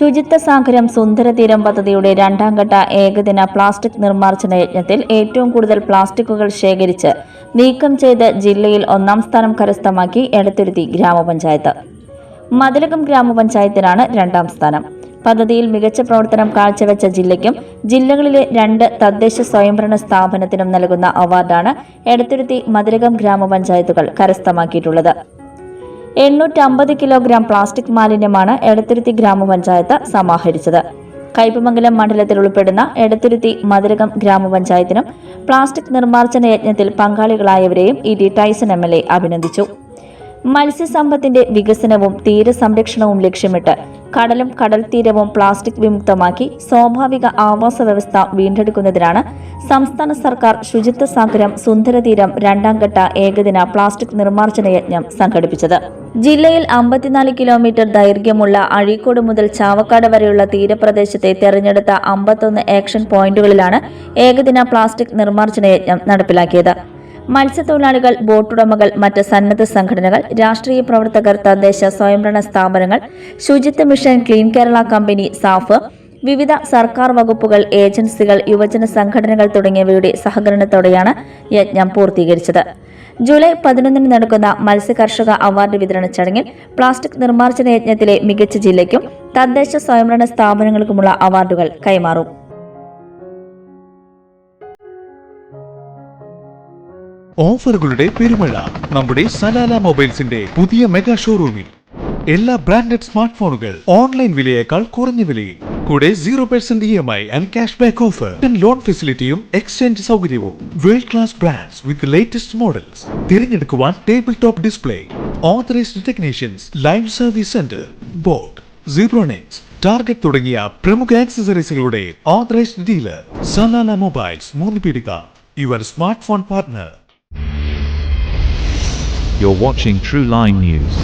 ശുചിത്വ സാഗരം സുന്ദരതീരം പദ്ധതിയുടെ രണ്ടാം ഘട്ട ഏകദിന പ്ലാസ്റ്റിക് നിർമ്മാർജ്ജന യജ്ഞത്തിൽ ഏറ്റവും കൂടുതൽ പ്ലാസ്റ്റിക്കുകൾ ശേഖരിച്ച് നീക്കം ചെയ്ത് ജില്ലയിൽ ഒന്നാം സ്ഥാനം കരസ്ഥമാക്കി എടത്തുരുത്തി ഗ്രാമപഞ്ചായത്ത്. മതിലകം ഗ്രാമപഞ്ചായത്തിനാണ് രണ്ടാം സ്ഥാനം. പദ്ധതിയിൽ മികച്ച പ്രവർത്തനം കാഴ്ചവെച്ച ജില്ലയ്ക്കും ജില്ലകളിലെ 2 തദ്ദേശ സ്വയംഭരണ സ്ഥാപനത്തിനും നൽകുന്ന അവാർഡാണ് എടത്തുരുത്തി മതിലകം ഗ്രാമപഞ്ചായത്തുകൾ കരസ്ഥമാക്കിയിട്ടുള്ളത്. 850 കിലോഗ്രാം പ്ലാസ്റ്റിക് മാലിന്യമാണ് എടത്തുരുത്തി ഗ്രാമപഞ്ചായത്ത് സമാഹരിച്ചത്. കയ്പമംഗലം മണ്ഡലത്തിൽ ഉൾപ്പെടുന്ന എടത്തുരുത്തി മതിലകം ഗ്രാമപഞ്ചായത്തിനും പ്ലാസ്റ്റിക് നിർമ്മാർജ്ജന യജ്ഞത്തിൽ പങ്കാളികളായവരെയും ഇ.ടി. Tyson MLA. അഭിനന്ദിച്ചു. മത്സ്യസമ്പത്തിന്റെ വികസനവും തീരസംരക്ഷണവും ലക്ഷ്യമിട്ട് കടലും കടൽ തീരവും പ്ലാസ്റ്റിക് വിമുക്തമാക്കി സ്വാഭാവിക ആവാസ വ്യവസ്ഥ വീണ്ടെടുക്കുന്നതിനാണ് സംസ്ഥാന സർക്കാർ ശുചിത്വ സാഗരം സുന്ദരതീരം രണ്ടാം ഘട്ട ഏകദിന പ്ലാസ്റ്റിക് നിർമ്മാർജ്ജന യജ്ഞം സംഘടിപ്പിച്ചത്. ജില്ലയിൽ 54 കിലോമീറ്റർ ദൈർഘ്യമുള്ള അഴീക്കോട് മുതൽ ചാവക്കാട് വരെയുള്ള തീരപ്രദേശത്തെ തെരഞ്ഞെടുത്ത 51 ആക്ഷൻ പോയിന്റുകളിലാണ് ഏകദിന പ്ലാസ്റ്റിക് നിർമ്മാർജ്ജന യജ്ഞം നടപ്പിലാക്കിയത്. മത്സ്യത്തൊഴിലാളികൾ, ബോട്ടുടമകൾ, മറ്റ് സന്നദ്ധ സംഘടനകൾ, രാഷ്ട്രീയ പ്രവർത്തകർ, തദ്ദേശ സ്വയംഭരണ സ്ഥാപനങ്ങൾ, ശുചിത്വ മിഷൻ, ക്ലീൻ കേരള കമ്പനി, സാഫ്, വിവിധ സർക്കാർ വകുപ്പുകൾ, ഏജൻസികൾ, യുവജന സംഘടനകൾ തുടങ്ങിയവയുടെ സഹകരണത്തോടെയാണ് യജ്ഞം പൂർത്തീകരിച്ചത്. ജൂലൈ 11 നടക്കുന്ന മത്സ്യകർഷക അവാർഡ് വിതരണ ചടങ്ങിൽ പ്ലാസ്റ്റിക് നിർമ്മാർജ്ജന യജ്ഞത്തിലെ മികച്ച ജില്ലയ്ക്കും തദ്ദേശ സ്വയംഭരണ സ്ഥാപനങ്ങൾക്കുമുള്ള അവാർഡുകൾ കൈമാറും. ഓഫറുകളുടെ പെരുമഴ നമ്മുടെ സലാല മൊബൈൽസിന്റെ പുതിയ മെഗാ ഷോറൂമിൽ. എല്ലാ ബ്രാൻഡഡ് സ്മാർട്ട് ഫോണുകൾ ഓൺലൈൻ വിലയേക്കാൾ കുറഞ്ഞ വിലയിൽ, കൂടെ 0% EMI and cash back offer, loan ഫെസിലിറ്റിയും എക്സ്ചേഞ്ച് സൗകര്യവും. World class brands with latest models തിരഞ്ഞെടുക്കുവാൻ table top display, authorised technicians, live service centre, boat, Zebronics, target തുടങ്ങിയ പ്രമുഖ ആക്സസറീസുകളുടെ authorised dealer. Salala mobiles, Moonnupeedika, your smart phone partner. You're watching True Line News.